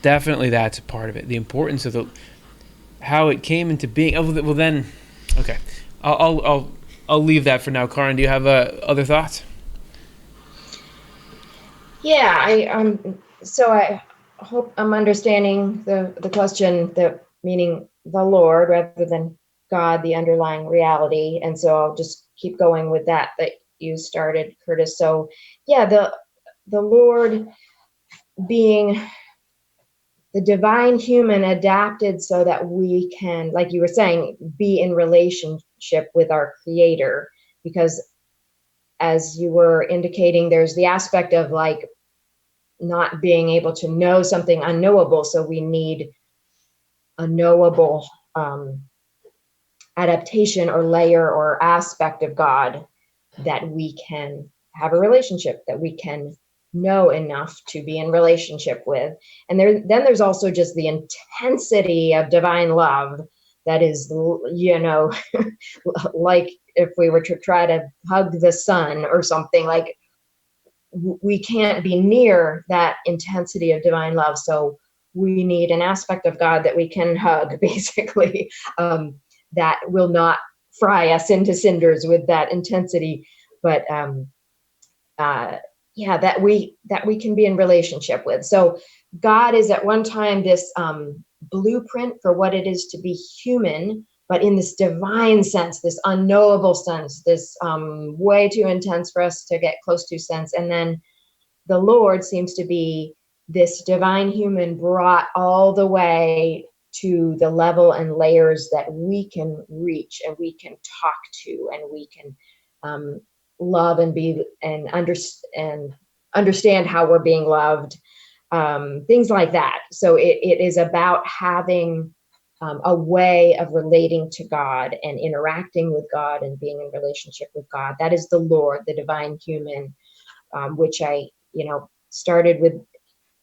definitely that's a part of it. The importance of how it came into being. Oh, well then, okay, I'll leave that for now. Karin, do you have other thoughts? Yeah, so I hope I'm understanding the question, meaning the Lord rather than God, the underlying reality. And so I'll just keep going with that you started, Curtis. So yeah, the Lord being the divine human adapted so that we can, like you were saying, be in relationship with our Creator, because as you were indicating, there's the aspect of like not being able to know something unknowable. So we need a knowable adaptation or layer or aspect of God that we can have a relationship, that we can know enough to be in relationship with. And then there's also just the intensity of divine love that is, you know, like if we were to try to hug the sun or something, like we can't be near that intensity of divine love. So we need an aspect of God that we can hug, basically, that will not fry us into cinders with that intensity, but that we can be in relationship with. So God is at one time this blueprint for what it is to be human, but in this divine sense, this unknowable sense, this way too intense for us to get close to sense. And then the Lord seems to be this divine human brought all the way to the level and layers that we can reach and we can talk to and we can love and be and understand how we're being loved, things like that. So it is about having a way of relating to God and interacting with God and being in relationship with God. That is the Lord, the divine human, which I started with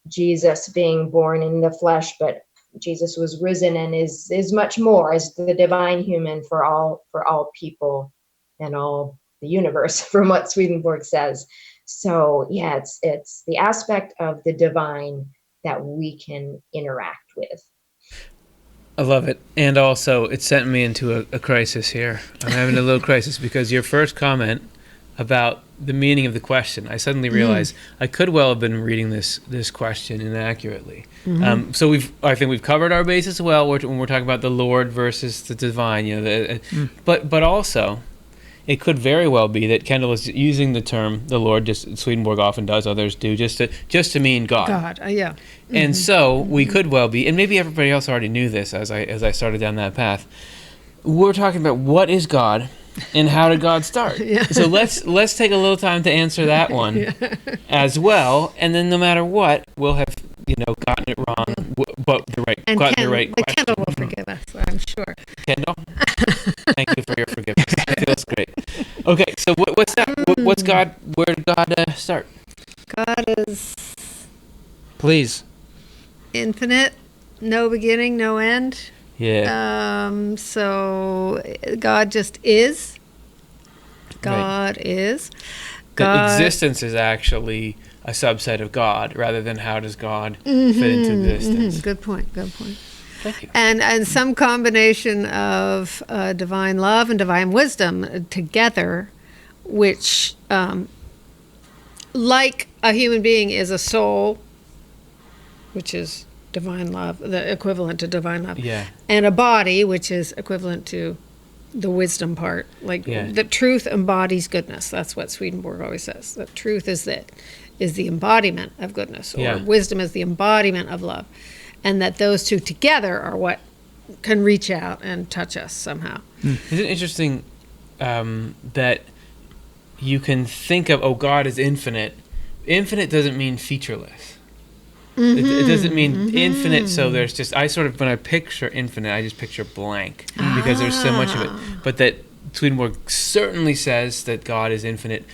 Jesus being born in the flesh, but Jesus was risen and is much more as the divine human for all people and all the universe, from what Swedenborg says. So yeah, it's the aspect of the divine that we can interact with. I love it. And also, it sent me into a crisis here. I'm having a little crisis because your first comment about the meaning of the question, I suddenly realized I could well have been reading this question inaccurately. So I think we've covered our bases well when we're talking about the Lord versus the divine. But also, it could very well be that Kendall is using the term the Lord, just Swedenborg often does, others do, just to mean God. God, yeah. And so we could well be, and maybe everybody else already knew this as I started down that path. We're talking about what is God and how did God start? Yeah. So let's take a little time to answer that one as well, and then no matter what, we'll have gotten it wrong, but the right question. Kendall will forgive us, I'm sure. Kendall, thank you for your forgiveness. It feels great. Okay, so what's that? What's God? Where did God start? God is Please. Infinite, no beginning, no end. Yeah. So God just is. God is. God. existence is actually a subset of God, rather than how does God fit into existence. Good point. Good point. Thank you. And some combination of divine love and divine wisdom together, which, like a human being is a soul, which is divine love, the equivalent to divine love, Yeah. and a body, which is equivalent to the wisdom part. Like the truth embodies goodness. That's what Swedenborg always says. That truth is the embodiment of goodness, or wisdom is the embodiment of love, and that those two together are what can reach out and touch us somehow. Isn't it interesting that you can think of, God is infinite. Infinite doesn't mean featureless. It doesn't mean infinite, so there's just, when I picture infinite, I just picture blank, because there's so much of it. But that Swedenborg certainly says that God is infinite,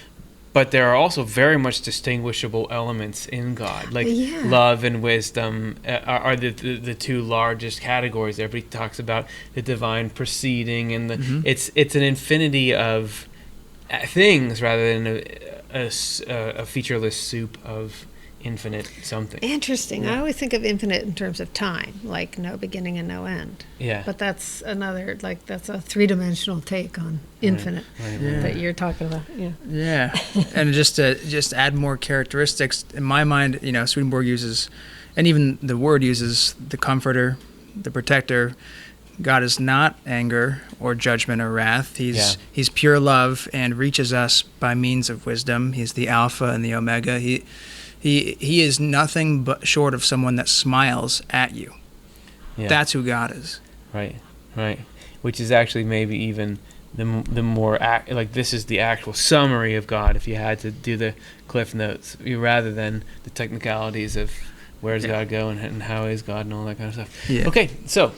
but there are also very much distinguishable elements in God, like love and wisdom are the two largest categories. Everybody talks about the divine proceeding, and it's an infinity of things rather than a featureless soup of infinite something. Interesting. I always think of infinite in terms of time, like no beginning and no end. Yeah. But that's another, like, that's a three-dimensional take on infinite that you're talking about. Yeah. Yeah. And just to add more characteristics, in my mind, Swedenborg uses, and even the word uses, the comforter, the protector. God is not anger or judgment or wrath. He's pure love and reaches us by means of wisdom. He's the Alpha and the Omega. He is nothing but short of someone that smiles at you. Yeah. That's who God is. Right. Which is actually maybe even the more this is the actual summary of God. If you had to do the Cliff Notes, rather than the technicalities of where's God go and how is God and all that kind of stuff. Yeah. Okay, so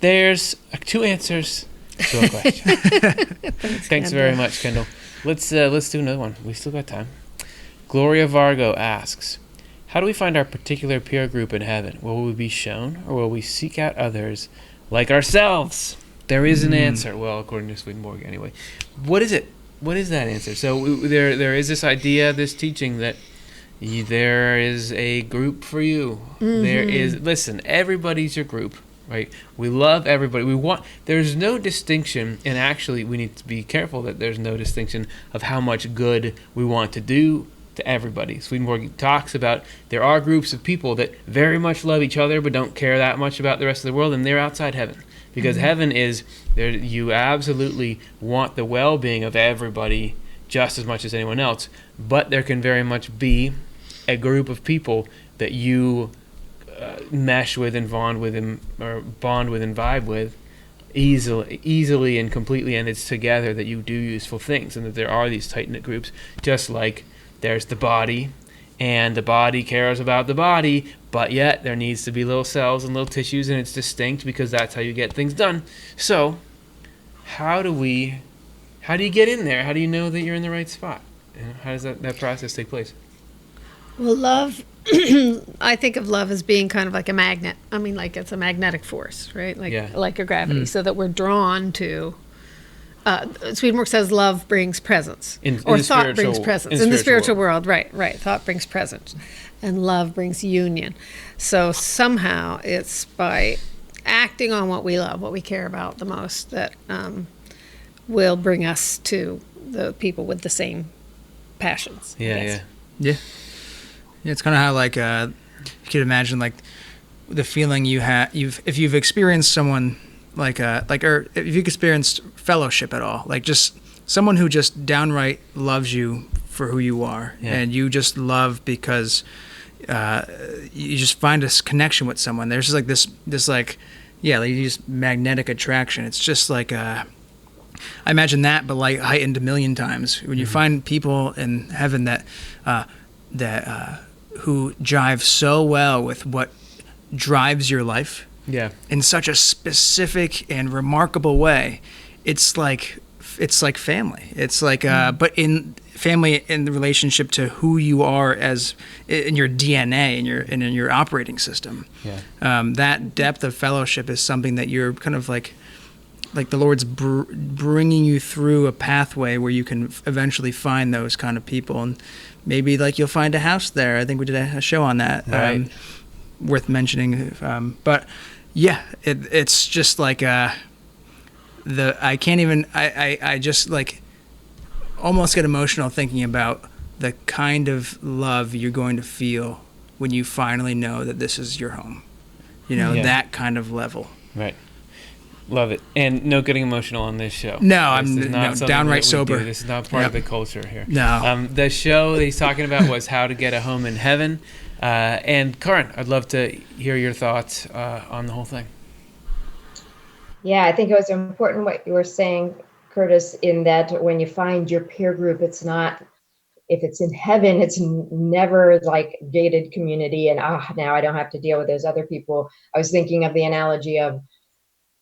there's 2 answers to a question. Thanks very much, Kendall. Let's do another one. We still got time. Gloria Vargo asks, how do we find our particular peer group in heaven? Will we be shown, or will we seek out others like ourselves? There is an answer. Well, according to Swedenborg, anyway. What is it? What is that answer? So there is this idea, this teaching that there is a group for you. Listen, everybody's your group, right? We love everybody. There's no distinction, and actually we need to be careful that there's no distinction of how much good we want to do to everybody. Swedenborg talks about there are groups of people that very much love each other but don't care that much about the rest of the world, and they're outside heaven. Because heaven is, there, you absolutely want the well-being of everybody just as much as anyone else, but there can very much be a group of people that you mesh with and bond with and vibe with easily and completely, and it's together that you do useful things, and that there are these tight-knit groups, just like there's the body, and the body cares about the body, but yet there needs to be little cells and little tissues, and it's distinct because that's how you get things done. So how do you get in there? How do you know that you're in the right spot? How does that process take place? Well, love, I think of love as being kind of like a magnet. I mean, like it's a magnetic force, right? Like a gravity, so that we're drawn to. Swedenborg says love brings presence, or thought brings presence in the spiritual world. Right. Thought brings presence, and love brings union. So somehow it's by acting on what we love, what we care about the most, that will bring us to the people with the same passions. Yeah. It's kind of how you could imagine the feeling you have if you've experienced someone. Or if you've experienced fellowship at all, like just someone who just downright loves you for who you are, and you just love because you just find this connection with someone. There's just just magnetic attraction. It's just I imagine that, but heightened a million times when you find people in heaven that who jive so well with what drives your life. Yeah. In such a specific and remarkable way. It's like family. It's but in family in the relationship to who you are as in your DNA and in your operating system. Yeah. That depth of fellowship is something that you're kind of like the Lord's bringing you through a pathway where you can eventually find those kind of people, and maybe like you'll find a house there. I think we did a show on that, Right. worth mentioning. But yeah, it's just like I can't even. I just like almost get emotional thinking about the kind of love you're going to feel when you finally know that this is your home. Yeah. That kind of level. Right. Love it. And no getting emotional on this show. No, This is I'm not something downright that we sober. do. This is not part of the Yep. culture here. No. The show that he's talking about was How to Get a Home in Heaven. And Karin, I'd love to hear your thoughts on the whole thing. Yeah, I think it was important what you were saying, Curtis, in that when you find your peer group, it's not, if it's in heaven, it's never like gated community and now I don't have to deal with those other people. I was thinking of the analogy of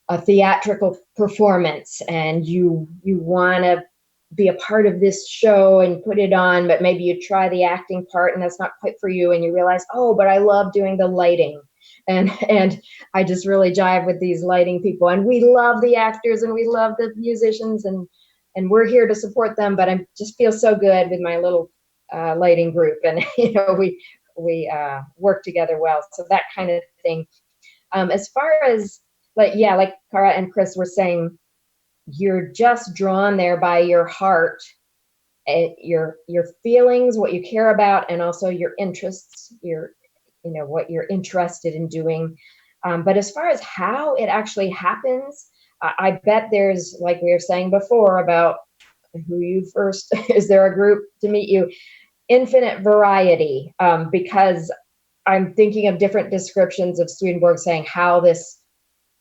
a theatrical performance, and you want to be a part of this show and put it on, but maybe you try the acting part and that's not quite for you, and you realize, oh, but I love doing the lighting, and I just really jive with these lighting people, and we love the actors and we love the musicians, and we're here to support them, but I just feel so good with my little lighting group, and we work together well. So that kind of thing. As far as like Cara and Chris were saying, you're just drawn there by your heart, your feelings, what you care about, and also your interests, what you're interested in doing. But as far as how it actually happens, I bet there's, like we were saying before about who you first, is there a group to meet you? Infinite variety, because I'm thinking of different descriptions of Swedenborg saying how this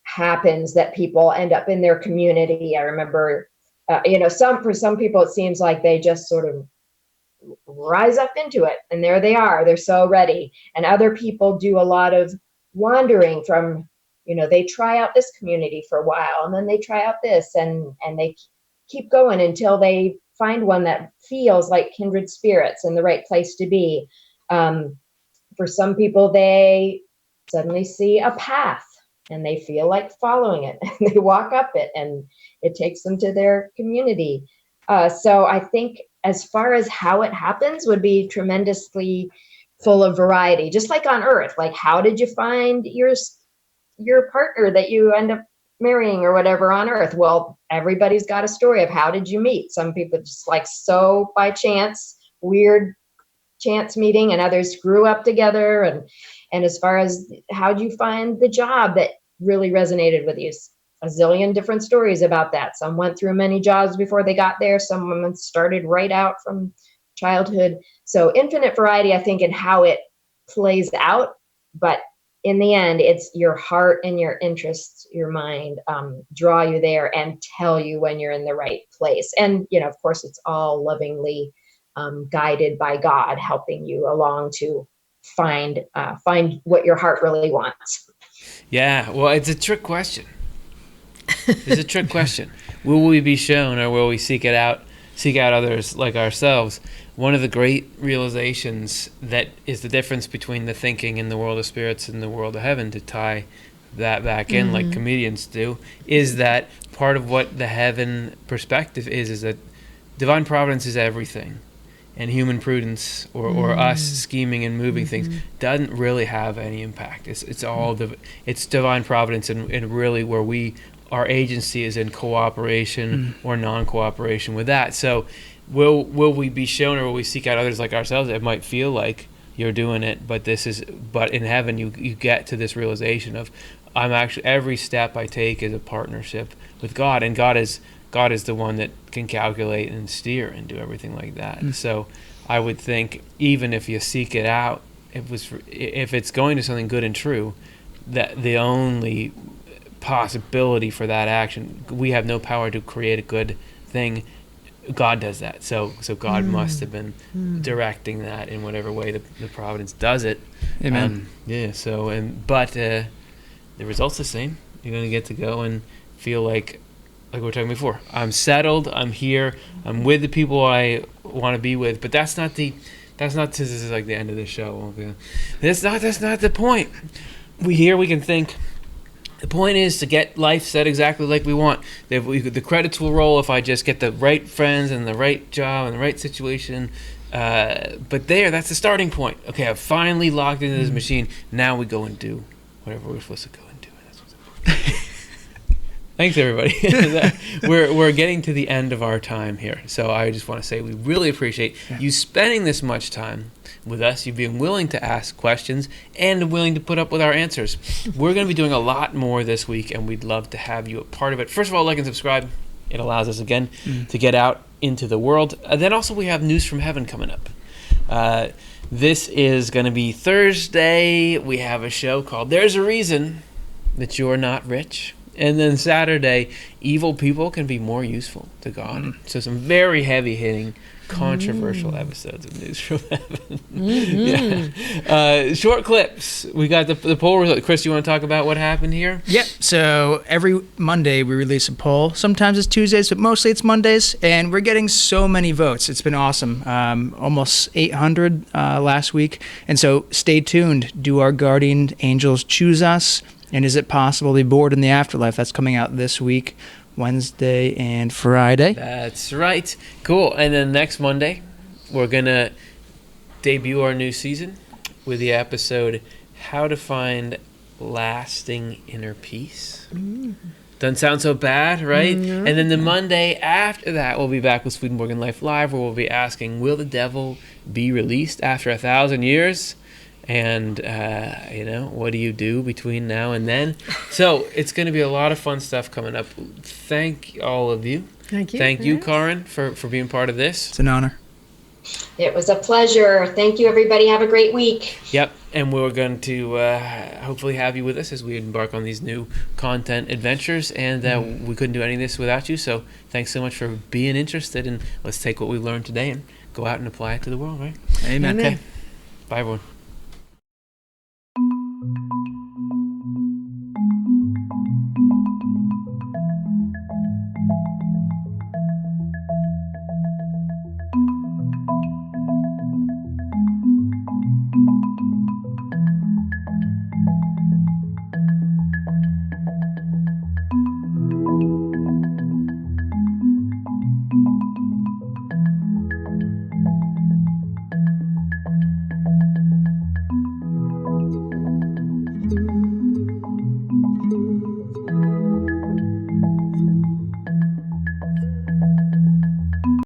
happens, that people end up in their community. I remember, for some people, it seems like they just sort of rise up into it and there they are, they're so ready. And other people do a lot of wandering from, they try out this community for a while and then they try out this and they keep going until they find one that feels like kindred spirits and the right place to be. For some people, they suddenly see a path and they feel like following it and they walk up it and it takes them to their community. So I think as far as how it happens would be tremendously full of variety, just like on Earth. Like, how did you find your partner that you end up marrying or whatever on Earth? Well, everybody's got a story of how did you meet. Some people just like so by chance, weird chance meeting, and others grew up together. And as far as how do you find the job that really resonated with you, a zillion different stories about that. Some went through many jobs before they got there. Some women started right out from childhood. So infinite variety, I think, in how it plays out. But in the end, it's your heart and your interests, your mind, draw you there and tell you when you're in the right place. And, of course, it's all lovingly guided by God, helping you along to find what your heart really wants. Yeah, well, it's a trick question. It's a trick question. Will we be shown, or will we seek out others like ourselves? One of the great realizations that is the difference between the thinking in the world of spirits and the world of heaven, to tie that back in like comedians do, is that part of what the heaven perspective is that divine providence is everything. And human prudence or us scheming and moving things doesn't really have any impact. It's all it's divine providence and really where our agency is in cooperation or non-cooperation with that. So will we be shown, or will we seek out others like ourselves? It might feel like you're doing it, but in heaven you get to this realization of, I'm actually, every step I take is a partnership with God, and God is the one that can calculate and steer and do everything like that. So I would think, even if you seek it out, if it's going to something good and true, that the only possibility for that action, we have no power to create a good thing. God does that. So God must have been directing that in whatever way the providence does it. Amen. But the result's the same. You're going to get to go and feel like we were talking before, I'm settled, I'm here, I'm with the people I want to be with. But this is like the end of the show. Okay? That's not the point. We can think The point is to get life set exactly like we want. The credits will roll if I just get the right friends and the right job and the right situation. But that's the starting point. Okay, I've finally logged into this machine. Now we go and do whatever we're supposed to go and do. And that's what's important. Thanks, everybody. We're getting to the end of our time here. So I just want to say we really appreciate you spending this much time with us, you being willing to ask questions and willing to put up with our answers. We're going to be doing a lot more this week, and we'd love to have you a part of it. First of all, like and subscribe. It allows us, again, to get out into the world. Then also we have News from Heaven coming up. This is going to be Thursday. We have a show called There's a Reason That You're Not Rich. And then Saturday, evil people can be more useful to God. So some very heavy-hitting, controversial episodes of News from Heaven. Short clips. We got the poll result. Chris, you want to talk about what happened here? Yep. So every Monday we release a poll. Sometimes it's Tuesdays, but mostly it's Mondays. And we're getting so many votes. It's been awesome. Almost 800 last week. And so stay tuned. Do our guardian angels choose us? And is it possible to be bored in the afterlife? That's coming out this week, Wednesday and Friday. That's right. Cool. And then next Monday, we're going to debut our new season with the episode, How to Find Lasting Inner Peace. Doesn't sound so bad, right? And then the Monday after that, we'll be back with Swedenborg and Life Live, where we'll be asking, will the devil be released after 1,000 years? And, what do you do between now and then? So it's going to be a lot of fun stuff coming up. Thank all of you. Thank you. Thank you, Karin, for being part of this. It's an honor. It was a pleasure. Thank you, everybody. Have a great week. Yep. And we're going to hopefully have you with us as we embark on these new content adventures. And we couldn't do any of this without you. So thanks so much for being interested. And let's take what we learned today and go out and apply it to the world, right? Amen. Okay. Bye, everyone.